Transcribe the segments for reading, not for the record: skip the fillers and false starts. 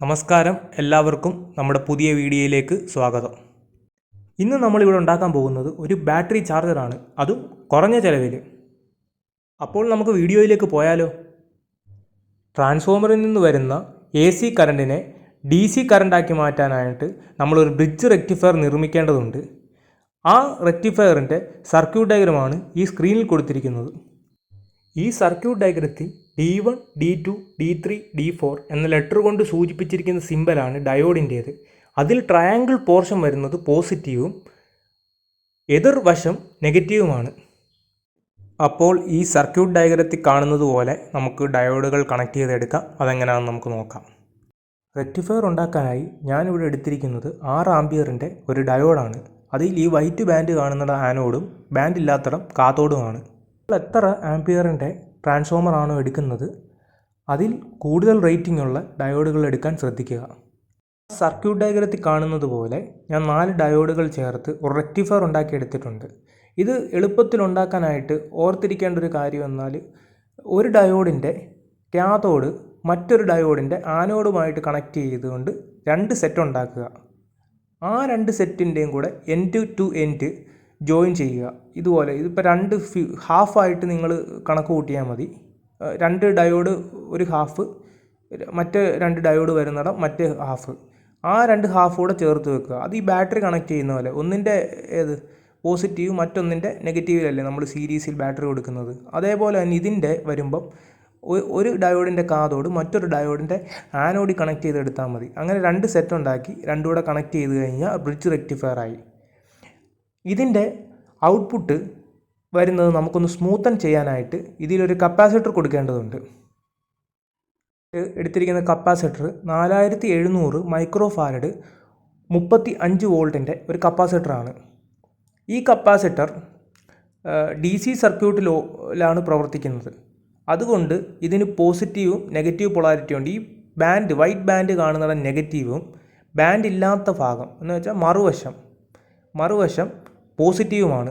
നമസ്കാരം, എല്ലാവർക്കും നമ്മുടെ പുതിയ വീഡിയോയിലേക്ക് സ്വാഗതം. ഇന്ന് നമ്മളിവിടെ ഉണ്ടാക്കാൻ പോകുന്നത് ഒരു ബാറ്ററി ചാർജറാണ്, അതും കുറഞ്ഞ ചിലവിൽ. അപ്പോൾ നമുക്ക് വീഡിയോയിലേക്ക് പോയാലോ? ട്രാൻസ്ഫോമറിൽ നിന്ന് വരുന്ന AC കറണ്ടിനെ DC കറണ്ടാക്കി മാറ്റാനായിട്ട് നമ്മളൊരു ബ്രിഡ്ജ് റെക്ടിഫയർ നിർമ്മിക്കേണ്ടതുണ്ട്. ആ റെക്ടിഫയറിൻ്റെ സർക്യൂട്ട് ഡയഗ്രമാണ് ഈ സ്ക്രീനിൽ കൊടുത്തിരിക്കുന്നത്. ഈ circuit ഡയഗ്രത്തിൽ D1, D2, D3, D4 എന്ന ലെറ്റർ കൊണ്ട് സൂചിപ്പിച്ചിരിക്കുന്ന സിമ്പലാണ് ഡയോഡിൻ്റേത്. അതിൽ ട്രയാങ്കിൾ പോർഷൻ വരുന്നത് പോസിറ്റീവും എതിർവശം നെഗറ്റീവുമാണ്. അപ്പോൾ ഈ സർക്യൂട്ട് ഡയഗ്രത്തിൽ കാണുന്നത് പോലെ നമുക്ക് ഡയോഡുകൾ കണക്ട് ചെയ്തെടുക്കാം. അതെങ്ങനെയാണെന്ന് നമുക്ക് നോക്കാം. റെക്ടിഫയർ ഉണ്ടാക്കാനായി ഞാനിവിടെ എടുത്തിരിക്കുന്നത് 6 ആംപിയറിൻ്റെ ഒരു ഡയോഡാണ്. അതിൽ ഈ വൈറ്റ് ബാൻഡ് കാണുന്നത് ആനോഡും ബാൻഡ് ഇല്ലാത്തടം കാത്തോഡുമാണ്. എത്ര ആംപിയറിൻ്റെ ട്രാൻസ്ഫോമർ ആണോ എടുക്കുന്നത് അതിൽ കൂടുതൽ റേറ്റിംഗ് ഉള്ള ഡയോഡുകൾ എടുക്കാൻ ശ്രദ്ധിക്കുക. സർക്യൂട്ട് ഡയഗ്രത്തിൽ കാണുന്നത് പോലെ ഞാൻ 4 ഡയോഡുകൾ ചേർത്ത് ഒരു റെക്ടിഫയർ ഉണ്ടാക്കിയെടുത്തിട്ടുണ്ട്. ഇത് എളുപ്പത്തിൽ ഉണ്ടാക്കാനായിട്ട് ഓർത്തിരിക്കേണ്ട ഒരു കാര്യം എന്നാൽ ഒരു ഡയോഡിൻ്റെ കാഥോഡ് മറ്റൊരു ഡയോഡിൻ്റെ ആനോഡുമായിട്ട് കണക്ട് ചെയ്തുകൊണ്ട് 2 സെറ്റ് ഉണ്ടാക്കുക. ആ 2 സെറ്റിൻ്റെയും കൂടെ എൻഡ് ടു എൻഡ് ജോയിൻ ചെയ്യുക. ഇതുപോലെ ഇതിപ്പോൾ 2 ഹാഫായിട്ട് നിങ്ങൾ കണക്ക് കൂട്ടിയാൽ മതി. 2 ഡയോഡ് ഒരു ഹാഫ്, മറ്റ് 2 ഡയോഡ് വരുന്നിടം മറ്റേ ഹാഫ്, ആ 2 ഹാഫ് കൂടെ ചേർത്ത് വെക്കുക. അത് ഈ ബാറ്ററി കണക്ട് ചെയ്യുന്ന പോലെ ഒന്നിൻ്റെ പോസിറ്റീവ് മറ്റൊന്നിൻ്റെ നെഗറ്റീവിലല്ലേ നമ്മൾ സീരീസിൽ ബാറ്ററി കൊടുക്കുന്നത്. അതേപോലെ തന്നെ ഇതിൻ്റെ വരുമ്പം ഒരു ഡയോഡിൻ്റെ കാഥോഡ് മറ്റൊരു ഡയോഡിൻ്റെ ആനോഡിൽ കണക്ട് ചെയ്തെടുത്താൽ മതി. അങ്ങനെ 2 സെറ്റ് ഉണ്ടാക്കി 2 കൂടെ കണക്ട് ചെയ്ത് കഴിഞ്ഞാൽ ബ്രിഡ്ജ് റെക്ടിഫയർ ആയി. ഇതിൻ്റെ ഔട്ട്പുട്ട് വരുന്നത് നമുക്കൊന്ന് സ്മൂത്തൻ ചെയ്യാനായിട്ട് ഇതിലൊരു കപ്പാസിറ്റർ കൊടുക്കേണ്ടതുണ്ട്. എടുത്തിരിക്കുന്ന കപ്പാസിറ്റർ 4700 മൈക്രോ ഫാരഡ് 35 വോൾട്ടിൻ്റെ ഒരു കപ്പാസിറ്ററാണ്. ഈ കപ്പാസിറ്റർ DC സർക്യൂട്ടിലാണ് പ്രവർത്തിക്കുന്നത്. അതുകൊണ്ട് ഇതിന് പോസിറ്റീവും നെഗറ്റീവ് പൊളാരിറ്റി ഉണ്ട്. ഈ ബാൻഡ് വൈറ്റ് ബാൻഡ് കാണുന്നത് നെഗറ്റീവും ബാൻഡ് ഇല്ലാത്ത ഭാഗം എന്ന് വെച്ചാൽ മറുവശം പോസിറ്റീവുമാണ്.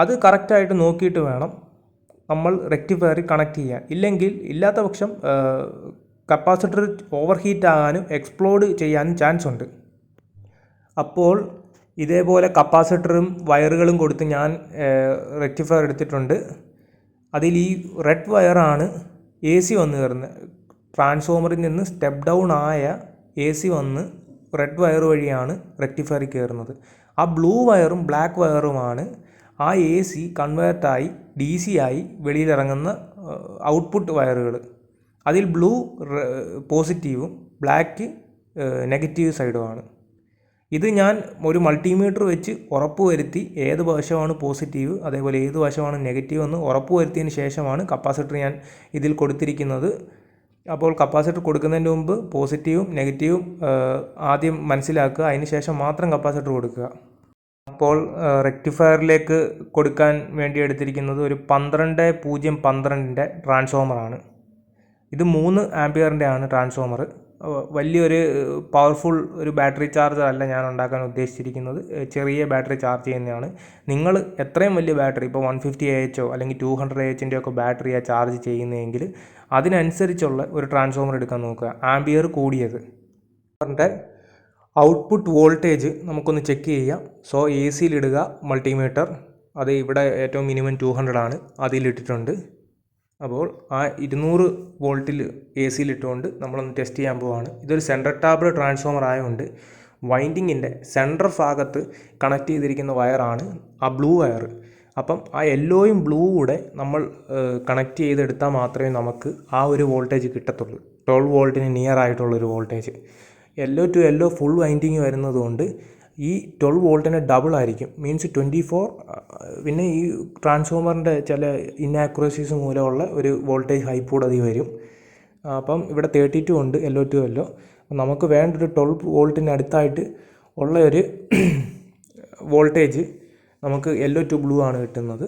അത് കറക്റ്റായിട്ട് നോക്കിയിട്ട് വേണം നമ്മൾ റെക്ടിഫയറിൽ കണക്ട് ചെയ്യാൻ. ഇല്ലാത്ത പക്ഷം കപ്പാസിറ്റർ ഓവർ ഹീറ്റ് ആകാനും എക്സ്പ്ലോഡ് ചെയ്യാനും ചാൻസ് ഉണ്ട്. അപ്പോൾ ഇതേപോലെ കപ്പാസിറ്ററും വയറുകളും കൊടുത്ത് ഞാൻ റെക്ടിഫയർ എടുത്തിട്ടുണ്ട്. അതിൽ ഈ റെഡ് വയറാണ് AC വന്ന് കയറുന്നത്. ട്രാൻസ്ഫോമറിൽ നിന്ന് സ്റ്റെപ്പ് ഡൗൺ ആയ AC വന്ന് റെഡ് വയർ വഴിയാണ് റെക്ടിഫയറിൽ കയറുന്നത്. ആ ബ്ലൂ വയറും ബ്ലാക്ക് വയറുമാണ് ആ AC കൺവേർട്ടായി DC ആയി വെളിയിലിറങ്ങുന്ന ഔട്ട്പുട്ട് വയറുകൾ. അതിൽ ബ്ലൂ പോസിറ്റീവും ബ്ലാക്ക് നെഗറ്റീവ് സൈഡുമാണ്. ഇത് ഞാൻ ഒരു മൾട്ടിമീറ്റർ വെച്ച് ഉറപ്പ് വരുത്തി ഏത് വശമാണ് പോസിറ്റീവ് അതേപോലെ ഏത് വശമാണ് നെഗറ്റീവ് എന്ന് ഉറപ്പ് വരുത്തിയതിന് ശേഷമാണ് കപ്പാസിറ്റർ ഞാൻ ഇതിൽ കൊടുത്തിരിക്കുന്നത്. അപ്പോൾ കപ്പാസിറ്റർ കൊടുക്കുന്നതിന് മുമ്പ് പോസിറ്റീവും നെഗറ്റീവും ആദ്യം മനസ്സിലാക്കുക, അതിന് ശേഷം മാത്രം കപ്പാസിറ്റർ കൊടുക്കുക. അപ്പോൾ റെക്ടിഫയറിലേക്ക് കൊടുക്കാൻ വേണ്ടി എടുത്തിരിക്കുന്നത് ഒരു 12012ൻ്റെ ട്രാൻസ്ഫോമറാണ്. ഇത് 3 ആംപിയറിൻ്റെ ആണ് ട്രാൻസ്ഫോമർ. വലിയൊരു പവർഫുൾ ഒരു ബാറ്ററി ചാർജർ അല്ല ഞാൻ ഉണ്ടാക്കാൻ ഉദ്ദേശിച്ചിരിക്കുന്നത്. ചെറിയ ബാറ്ററി ചാർജ് ചെയ്യുന്നതാണ്. നിങ്ങൾ എത്രയും വലിയ ബാറ്ററി ഇപ്പോൾ 150 AH അല്ലെങ്കിൽ 200 AH ഒക്കെ ബാറ്ററിയാണ് ചാർജ് ചെയ്യുന്നതെങ്കിൽ അതിനനുസരിച്ചുള്ള ഒരു ട്രാൻസ്ഫോമർ എടുക്കാൻ നോക്കുക. ആംപിയർ കൂടിയത്. അതിൻ്റെ ഔട്ട്പുട്ട് വോൾട്ടേജ് നമുക്കൊന്ന് ചെക്ക് ചെയ്യാം. സോ AC-യിലിടുക മൾട്ടിമീറ്റർ. അത് ഇവിടെ ഏറ്റവും മിനിമം 200 ആണ്, അതിലിട്ടിട്ടുണ്ട്. അപ്പോൾ ആ 200 വോൾട്ടിൽ AC-യിലിട്ടുകൊണ്ട് നമ്മളൊന്ന് ടെസ്റ്റ് ചെയ്യാൻ പോവുകയാണ്. ഇതൊരു സെൻട്രൽ ടാപ്പ് ട്രാൻസ്ഫോമർ ആയതുകൊണ്ട് വൈൻഡിങ്ങിൻ്റെ സെൻട്രൽ ഭാഗത്ത് കണക്ട് ചെയ്തിരിക്കുന്ന വയറാണ് ആ ബ്ലൂ വയർ. അപ്പം ആ യെല്ലോയും ബ്ലൂ കൂടെ നമ്മൾ കണക്ട് ചെയ്തെടുത്താൽ മാത്രമേ നമുക്ക് ആ ഒരു വോൾട്ടേജ് കിട്ടത്തുള്ളൂ. 12 വോൾട്ടിന് നിയർ ആയിട്ടുള്ളൊരു voltage. Yellow to yellow full winding വരുന്നത് കൊണ്ട് ഈ 12 വോൾട്ടിന് ഡബിൾ ആയിരിക്കും, മീൻസ് 24. പിന്നെ ഈ ട്രാൻസ്ഫോമറിൻ്റെ ചില ഇന്നാക്യുറസീസ് മൂലമുള്ള ഒരു വോൾട്ടേജ് ഹൈപ്പ് കൂടെ അതിൽ വരും. അപ്പം ഇവിടെ 32 ഉണ്ട് യെല്ലോ ടു യെല്ലോ. നമുക്ക് വേണ്ടൊരു 12 വോൾട്ടിന് അടുത്തായിട്ട് ഉള്ള ഒരു വോൾട്ടേജ് നമുക്ക് യെല്ലോ ടു ബ്ലൂ ആണ് കിട്ടുന്നത്.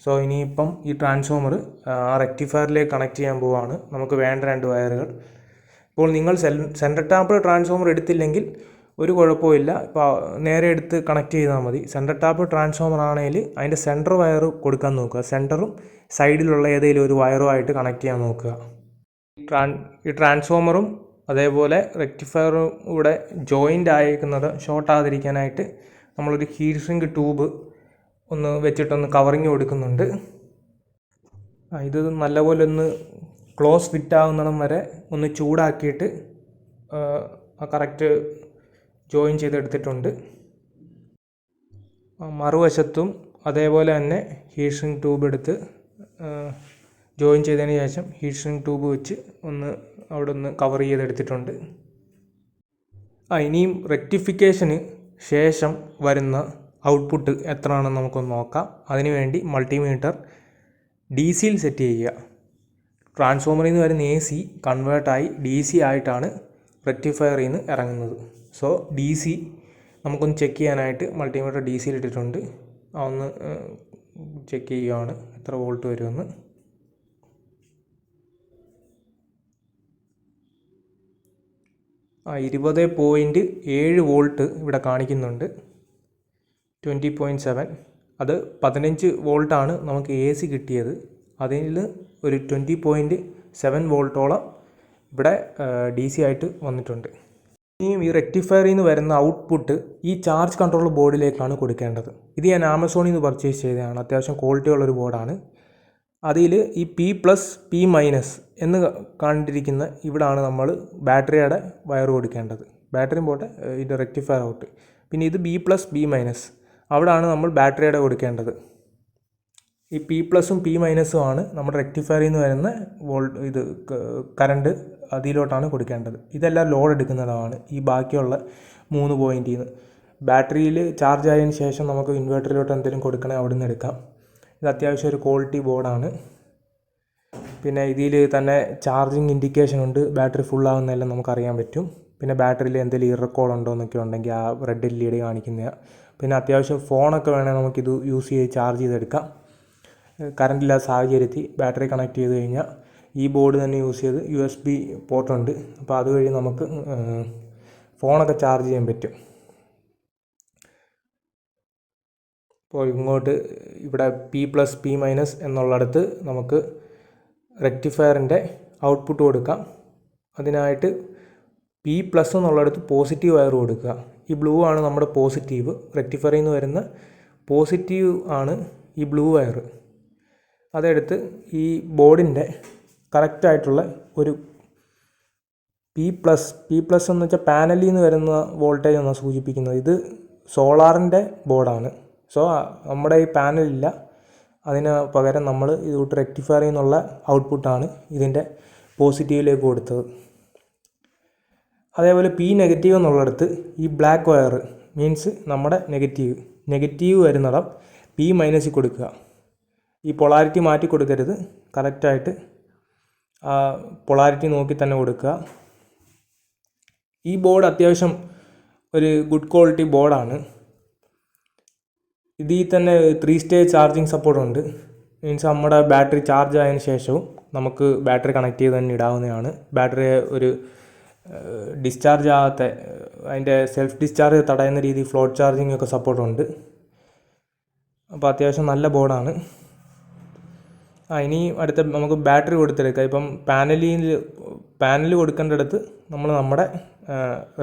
സോ ഇനിയിപ്പം ഈ ട്രാൻസ്ഫോമർ ആ റെക്ടിഫയറിലേക്ക് കണക്ട് ചെയ്യാൻ പോവുകയാണ്. നമുക്ക് വേണ്ട 2 വയറുകൾ. ഇപ്പോൾ നിങ്ങൾ സെൻട്രൽ ടാപ്പ് ട്രാൻസ്ഫോമർ എടുത്തില്ലെങ്കിൽ ഒരു കുഴപ്പമില്ല, ഇപ്പോൾ നേരെ എടുത്ത് കണക്ട് ചെയ്താൽ മതി. സെൻട്രൽ ടാപ്പ് ട്രാൻസ്ഫോമർ ആണെങ്കിൽ അതിൻ്റെ സെൻറ്റർ വയർ കൊടുക്കാൻ നോക്കുക. സെൻറ്ററും സൈഡിലുള്ള ഏതെങ്കിലും ഒരു വയറുമായിട്ട് കണക്ട് ചെയ്യാൻ നോക്കുക. ഈ ട്രാൻസ്ഫോമറും അതേപോലെ റെക്ടിഫയറും കൂടെ ജോയിൻ്റ് ആയിരിക്കുന്നത് ഷോർട്ടാകാതിരിക്കാനായിട്ട് നമ്മളൊരു ഹീറ്റ് ഷ്രിങ്ക് ട്യൂബ് ഒന്ന് വെച്ചിട്ടൊന്ന് കവറിങ് കൊടുക്കുന്നുണ്ട്. ഇത് നല്ലപോലെ ഒന്ന് ക്ലോസ് ഫിറ്റ് ആകുന്നിടം വരെ ഒന്ന് ചൂടാക്കിയിട്ട് കറക്റ്റ് ജോയിൻ ചെയ്തെടുത്തിട്ടുണ്ട്. മറുവശത്തും അതേപോലെ തന്നെ ഹീറ്റ് ഷ്രിങ്ക് ട്യൂബ് എടുത്ത് ജോയിൻ ചെയ്തതിന് ശേഷം ഹീറ്റ് ഷ്രിങ്ക് ട്യൂബ് വെച്ച് ഒന്ന് അവിടെ ഒന്ന് കവർ ചെയ്തെടുത്തിട്ടുണ്ട്. ഇനിയും റെക്ടിഫിക്കേഷന് ശേഷം വരുന്ന ഔട്ട്പുട്ട് എത്രയാണെന്ന് നമുക്കൊന്ന് നോക്കാം. അതിനുവേണ്ടി മൾട്ടിമീറ്റർ DC സെറ്റ് ചെയ്യുക. ട്രാൻസ്ഫോമറിൽ നിന്ന് വരുന്ന AC കൺവേർട്ടായി DC ആയിട്ടാണ് റെക്ടിഫയറിൽ നിന്ന് ഇറങ്ങുന്നത്. സോ DC നമുക്കൊന്ന് ചെക്ക് ചെയ്യാനായിട്ട് മൾട്ടിമീറ്റർ DC ഇട്ടിട്ടുണ്ട്. ഒന്ന് ചെക്ക് ചെയ്യുകയാണ് എത്ര വോൾട്ട് വരുമെന്ന്. 20.7 വോൾട്ട് ഇവിടെ കാണിക്കുന്നുണ്ട്. 20.7 അത് 15 വോൾട്ടാണ് നമുക്ക് AC കിട്ടിയത്. അതിൽ ഒരു 20.7 വോൾട്ടോളം ഇവിടെ DC ആയിട്ട് വന്നിട്ടുണ്ട്. ഇനിയും ഈ റെക്ടിഫയറിൽ നിന്ന് വരുന്ന ഔട്ട്പുട്ട് ഈ ചാർജ് കൺട്രോൾ ബോർഡിലേക്കാണ് കൊടുക്കേണ്ടത്. ഇത് ഞാൻ ആമസോണിൽ നിന്ന് പർച്ചേസ് ചെയ്തതാണ്. അത്യാവശ്യം ക്വാളിറ്റി ഉള്ളൊരു ബോർഡാണ്. അതിൽ ഈ P+, P- എന്ന് കണ്ടിരിക്കുന്ന ഇവിടാണ് നമ്മൾ ബാറ്ററിയുടെ വയർ കൊടുക്കേണ്ടത്. ബാറ്ററിയും പോട്ടെ, ഇത് റെക്ടിഫയർ ഔട്ട്. പിന്നെ ഇത് B+, B- അവിടാണ് നമ്മൾ ബാറ്ററിയുടെ കൊടുക്കേണ്ടത്. ഈ P+ഉം P- ആണ് നമ്മുടെ റെക്ടിഫയറിൽ നിന്ന് വരുന്ന ഇത് കറണ്ട് അതിലോട്ടാണ് കൊടുക്കേണ്ടത്. ഇതെല്ലാം ലോഡ് എടുക്കുന്നതാണ് ഈ ബാക്കിയുള്ള 3 പോയിന്റിൽ നിന്ന്. ബാറ്ററിയിൽ ചാർജ് ആയതിനു ശേഷം നമുക്ക് ഇൻവെർട്ടറിലോട്ട് എന്തെങ്കിലും കൊടുക്കണേ അവിടെ നിന്ന് എടുക്കാം. ഇത് അത്യാവശ്യം ഒരു ക്വാളിറ്റി ബോർഡാണ്. പിന്നെ ഇതിൽ തന്നെ ചാർജിങ് ഇൻഡിക്കേഷൻ ഉണ്ട്. ബാറ്ററി ഫുൾ ആകുന്നതെല്ലാം നമുക്കറിയാൻ പറ്റും. പിന്നെ ബാറ്ററിയിൽ എന്തെങ്കിലും ഇറക്കോൾ ഉണ്ടോ എന്നൊക്കെ ഉണ്ടെങ്കിൽ ആ റെഡ് LED കാണിക്കുന്നതാണ്. പിന്നെ അത്യാവശ്യം ഫോണൊക്കെ വേണമെങ്കിൽ നമുക്കിത് യൂസ് ചെയ്ത് ചാർജ് ചെയ്തെടുക്കാം. കറണ്ടില്ലാത്ത സാഹചര്യത്തിൽ ബാറ്ററി കണക്ട് ചെയ്ത് കഴിഞ്ഞാൽ ഈ ബോർഡ് തന്നെ യൂസ് ചെയ്ത് USB പോർട്ടുണ്ട്. അപ്പോൾ അതുവഴി നമുക്ക് ഫോണൊക്കെ ചാർജ് ചെയ്യാൻ പറ്റും. അപ്പോൾ ഇങ്ങോട്ട് ഇവിടെ P+, P- എന്നുള്ളിടത്ത് നമുക്ക് റെക്ടിഫയറിൻ്റെ ഔട്ട്പുട്ട് കൊടുക്കാം. അതിനായിട്ട് P+ എന്നുള്ളിടത്ത് പോസിറ്റീവ് വയർ കൊടുക്കുക. ഈ ബ്ലൂ ആണ് നമ്മുടെ പോസിറ്റീവ്. റെക്ടിഫയറിൽ നിന്ന് വരുന്ന പോസിറ്റീവ് ആണ് ഈ ബ്ലൂ വയർ. അതെടുത്ത് ഈ ബോർഡിൻ്റെ കറക്റ്റായിട്ടുള്ള ഒരു P+ എന്ന് വെച്ചാൽ പാനലിൽ നിന്ന് വരുന്ന വോൾട്ടേജ് ആണ് സൂചിപ്പിക്കുന്നത്. ഇത് സോളാറിൻ്റെ ബോർഡാണ്. സോ നമ്മുടെ ഈ പാനലില്ല. അതിന് പകരം നമ്മൾ ഇതുകൊണ്ട് റെക്ടിഫയറിൽ നിന്നുള്ള ഔട്ട്പുട്ടാണ് ഇതിൻ്റെ പോസിറ്റീവിലേക്ക് കൊടുത്തത്. അതേപോലെ P- എന്നുള്ളിടത്ത് ഈ ബ്ലാക്ക് വയർ മീൻസ് നമ്മുടെ നെഗറ്റീവ് വരുന്നിടം P- കൊടുക്കുക. ഈ പൊളാരിറ്റി മാറ്റി കൊടുക്കരുത്. കറക്റ്റായിട്ട് പൊളാരിറ്റി നോക്കി തന്നെ കൊടുക്കുക. ഈ ബോർഡ് അത്യാവശ്യം ഒരു ഗുഡ് ക്വാളിറ്റി ബോർഡാണ്. ഇതിൽ തന്നെ 3 സ്റ്റേജ് ചാർജിങ് സപ്പോർട്ടുണ്ട്. മീൻസ് നമ്മുടെ ബാറ്ററി ചാർജ് ആയതിനു ശേഷവും നമുക്ക് ബാറ്ററി കണക്ട് ചെയ്ത് തന്നെ ഇടാവുന്നതാണ്. ബാറ്ററി ഒരു ഡിസ്ചാർജ് ആകാത്ത, അതിൻ്റെ സെൽഫ് ഡിസ്ചാർജ് തടയുന്ന രീതിയിൽ ഫ്ലോട്ട് ചാർജിങ് ഒക്കെ സപ്പോർട്ടുണ്ട്. അപ്പോൾ അത്യാവശ്യം നല്ല ബോർഡാണ്. ഇനി അടുത്ത നമുക്ക് ബാറ്ററി കൊടുത്തെടുക്കാം. ഇപ്പം പാനൽ കൊടുക്കേണ്ടടുത്ത് നമ്മൾ നമ്മുടെ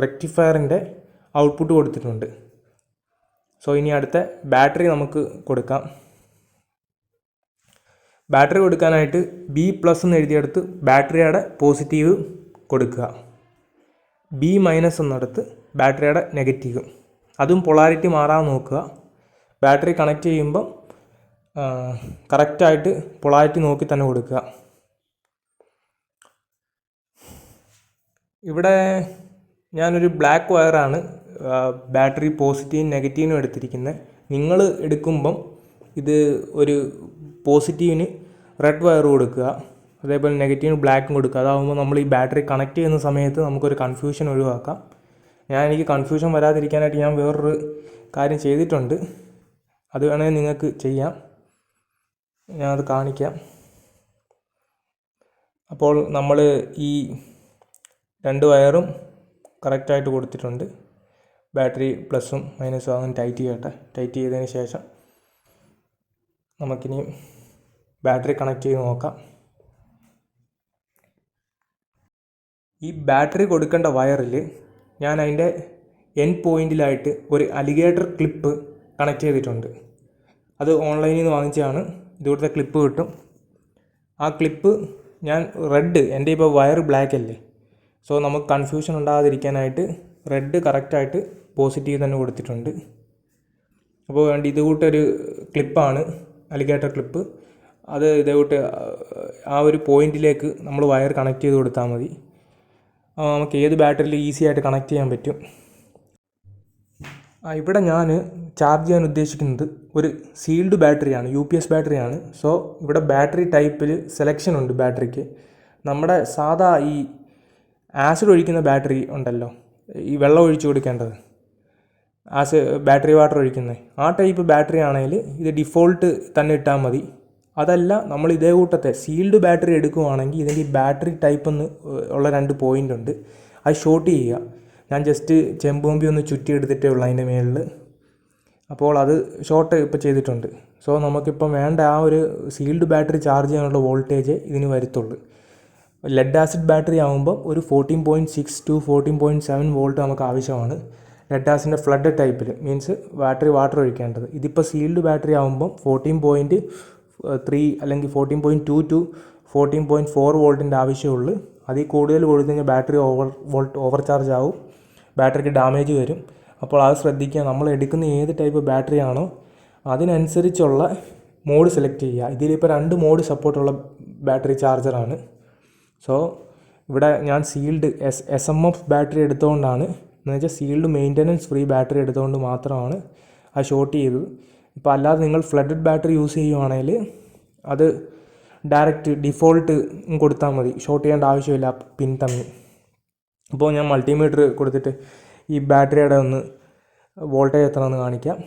റെക്ടിഫയറിൻ്റെ ഔട്ട്പുട്ട് കൊടുത്തിട്ടുണ്ട്. സോ ഇനി അടുത്ത ബാറ്ററി നമുക്ക് കൊടുക്കാം. ബാറ്ററി കൊടുക്കാനായിട്ട് B+ എന്ന് എഴുതിയെടുത്ത് ബാറ്ററിയുടെ പോസിറ്റീവ് കൊടുക്കുക. B- എന്നിടത്ത് ബാറ്ററിയുടെ നെഗറ്റീവ്. അതും പൊളാരിറ്റി മാറാൻ നോക്കുക. ബാറ്ററി കണക്ട് ചെയ്യുമ്പം കറക്റ്റായിട്ട് പൊളാരിറ്റി നോക്കി തന്നെ കൊടുക്കുക. ഇവിടെ ഞാനൊരു ബ്ലാക്ക് വയറാണ് ബാറ്ററി പോസിറ്റീവും നെഗറ്റീവിനും എടുത്തിരിക്കുന്നത്. നിങ്ങൾ എടുക്കുമ്പം ഇത് ഒരു പോസിറ്റീവിന് റെഡ് വയർ കൊടുക്കുക, അതേപോലെ നെഗറ്റീവിന് ബ്ലാക്കും കൊടുക്കുക. അതാകുമ്പോൾ നമ്മൾ ഈ ബാറ്ററി കണക്ട് ചെയ്യുന്ന സമയത്ത് നമുക്കൊരു കൺഫ്യൂഷൻ ഒഴിവാക്കാം. എനിക്ക് കൺഫ്യൂഷൻ വരാതിരിക്കാനായിട്ട് ഞാൻ വേറൊരു കാര്യം ചെയ്തിട്ടുണ്ട്. അത് വേണമെങ്കിൽ നിങ്ങൾക്ക് ചെയ്യാം. ഞാനത് കാണിക്കാം. അപ്പോൾ നമ്മൾ ഈ 2 വയറും കറക്റ്റായിട്ട് കൊടുത്തിട്ടുണ്ട്. ബാറ്ററി പ്ലസും മൈനസും ആകും ടൈറ്റ് ചെയ്യട്ടെ. ടൈറ്റ് ചെയ്തതിന് ശേഷം നമുക്കിനി ബാറ്ററി കണക്ട് ചെയ്ത് നോക്കാം. ഈ ബാറ്ററി കൊടുക്കേണ്ട വയറിൽ ഞാൻ അതിൻ്റെ എൻഡ് പോയിൻറ്റിലായിട്ട് ഒരു അലിഗേറ്റർ ക്ലിപ്പ് കണക്ട് ചെയ്തിട്ടുണ്ട്. അത് ഓൺലൈനിൽ നിന്ന് വാങ്ങിച്ചതാണ്. ഇതുപോലത്തെ ക്ലിപ്പ് കിട്ടും. ആ ക്ലിപ്പ് ഞാൻ റെഡ്, എൻ്റെ ഇപ്പോൾ വയർ ബ്ലാക്ക് അല്ലേ, സോ നമുക്ക് കൺഫ്യൂഷൻ ഉണ്ടാകാതിരിക്കാനായിട്ട് റെഡ് കറക്റ്റായിട്ട് പോസിറ്റീവ് തന്നെ കൊടുത്തിട്ടുണ്ട്. അപ്പോൾ വേണ്ടി ഇതുകൂട്ടൊരു ക്ലിപ്പാണ്, അലിഗേറ്റർ ക്ലിപ്പ്. അത് ഇതേകൂട്ട് ആ ഒരു പോയിൻറ്റിലേക്ക് നമ്മൾ വയർ കണക്ട് ചെയ്ത് കൊടുത്താൽ മതി. നമുക്ക് ഏത് ബാറ്ററിയിൽ ഈസി ആയിട്ട് കണക്ട് ചെയ്യാൻ പറ്റും. ഇവിടെ ഞാൻ ചാർജ് ചെയ്യാൻ ഉദ്ദേശിക്കുന്നത് ഒരു സീൽഡ് ബാറ്ററിയാണ്, UPS ബാറ്ററിയാണ്. സോ ഇവിടെ ബാറ്ററി ടൈപ്പിൽ സെലക്ഷൻ ഉണ്ട് ബാറ്ററിക്ക്. നമ്മുടെ സാധാ ഈ ആസിഡ് ഒഴിക്കുന്ന ബാറ്ററി ഉണ്ടല്ലോ, ഈ വെള്ളം ഒഴിച്ച് കൊടുക്കേണ്ടത്, ബാറ്ററി വാട്ടർ ഒഴിക്കുന്നത്, ആ ടൈപ്പ് ബാറ്ററി ആണെങ്കിൽ ഇത് ഡിഫോൾട്ട് തന്നെ ഇട്ടാൽ മതി. അതല്ല, നമ്മൾ ഇതേ കൂട്ടത്തെ സീൽഡ് ബാറ്ററി എടുക്കുകയാണെങ്കിൽ ഇതിൻ്റെ ഈ ബാറ്ററി ടൈപ്പ് ഉള്ള 2 പോയിൻ്റ് ഉണ്ട്, അത് ഷോർട്ട് ചെയ്യുക. ഞാൻ ജസ്റ്റ് ചെമ്പുമ്പി ഒന്ന് ചുറ്റി എടുത്തിട്ടേ ഉള്ളൂ അതിൻ്റെ മേളിൽ. അപ്പോൾ അത് ഷോർട്ട് ഇപ്പോൾ ചെയ്തിട്ടുണ്ട്. സോ നമുക്കിപ്പം വേണ്ട ആ ഒരു സീൽഡ് ബാറ്ററി ചാർജ് ചെയ്യാനുള്ള വോൾട്ടേജ് ഇതിന് വരത്തുള്ളൂ. ലെഡ് ആസിഡ് ബാറ്ററി ആകുമ്പോൾ ഒരു 14.6 to 14.7 വോൾട്ട് നമുക്ക് ആവശ്യമാണ്. ലെഡ് ആസിഡിൻ്റെ ഫ്ലഡ് ടൈപ്പിൽ, മീൻസ് ബാറ്ററി വാട്ടർ ഒഴിക്കേണ്ടത്. ഇതിപ്പോൾ സീൽഡ് ബാറ്ററി ആകുമ്പം 14.3 അല്ലെങ്കിൽ 14.2 to 14.4 വോൾട്ടിൻ്റെ ആവശ്യമുള്ളൂ. അതിൽ കൂടുതൽ കൊടുത്തു കഴിഞ്ഞാൽ ബാറ്ററി ഓവർ ചാർജ് ആവും, ബാറ്ററിക്ക് ഡാമേജ് വരും. അപ്പോൾ അത് ശ്രദ്ധിക്കുക. നമ്മൾ എടുക്കുന്ന ഏത് ടൈപ്പ് ബാറ്ററി ആണോ അതിനനുസരിച്ചുള്ള മോഡ് സെലക്ട് ചെയ്യുക. ഇതിലിപ്പോൾ 2 മോഡ് സപ്പോർട്ടുള്ള ബാറ്ററി ചാർജറാണ്. സോ ഇവിടെ ഞാൻ സീൽഡ് SMF ബാറ്ററി എടുത്തുകൊണ്ടാണ്, എന്ന് വെച്ചാൽ സീൽഡ് മെയിൻ്റനൻസ് ഫ്രീ ബാറ്ററി എടുത്തുകൊണ്ട് മാത്രമാണ് അത് ഷോർട്ട് ചെയ്തത്. ഇപ്പോൾ അല്ലാതെ നിങ്ങൾ ഫ്ലഡഡ് ബാറ്ററി യൂസ് ചെയ്യുവാണെങ്കിൽ അത് ഡയറക്റ്റ് ഡിഫോൾട്ട് കൊടുത്താൽ മതി, ഷോർട്ട് ചെയ്യേണ്ട ആവശ്യമില്ല പിൻ തമ്മിൽ. അപ്പോൾ ഞാൻ മൾട്ടിമീറ്റർ കൊടുത്തിട്ട് ഈ ബാറ്ററിയുടെ ഒന്ന് വോൾട്ടേജ് എത്രയാണെന്ന് കാണിക്കാം.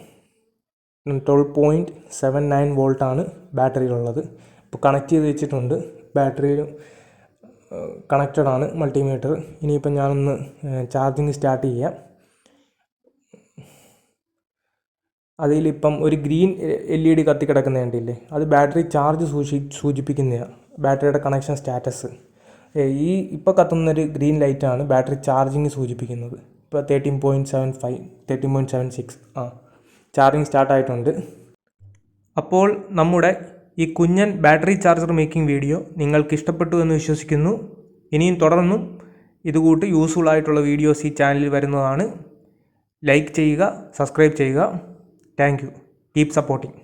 12.79 വോൾട്ടാണ് ബാറ്ററിയിലുള്ളത്. ഇപ്പോൾ കണക്ട് ചെയ്ത് വെച്ചിട്ടുണ്ട്, ബാറ്ററിയിലും കണക്റ്റഡ് ആണ് മൾട്ടിമീറ്റർ. ഇനിയിപ്പം ഞാനൊന്ന് ചാർജിങ് സ്റ്റാർട്ട് ചെയ്യാം. അതിലിപ്പം ഒരു ഗ്രീൻ LED കത്തിക്കിടക്കുന്ന കണ്ടില്ലേ, അത് ബാറ്ററി ചാർജ് സൂചിപ്പിക്കുന്നതാണ്, ബാറ്ററിയുടെ കണക്ഷൻ സ്റ്റാറ്റസ്. ഈ ഇപ്പോൾ കത്തുന്നൊരു ഗ്രീൻ ലൈറ്റാണ് ബാറ്ററി ചാർജിങ് സൂചിപ്പിക്കുന്നത്. ഇപ്പോൾ 13.75 13.76 ചാർജിങ് സ്റ്റാർട്ടായിട്ടുണ്ട്. അപ്പോൾ നമ്മുടെ ഈ കുഞ്ഞൻ ബാറ്ററി ചാർജർ മേക്കിംഗ് വീഡിയോ നിങ്ങൾക്ക് ഇഷ്ടപ്പെട്ടു എന്ന് വിശ്വസിക്കുന്നു. ഇനിയും തുടർന്നും ഇതുകൂട്ട് യൂസ്ഫുൾ ആയിട്ടുള്ള വീഡിയോസ് ഈ ചാനലിൽ വരുന്നതാണ്. ലൈക്ക് ചെയ്യുക, സബ്സ്ക്രൈബ് ചെയ്യുക. Thank you. Keep supporting.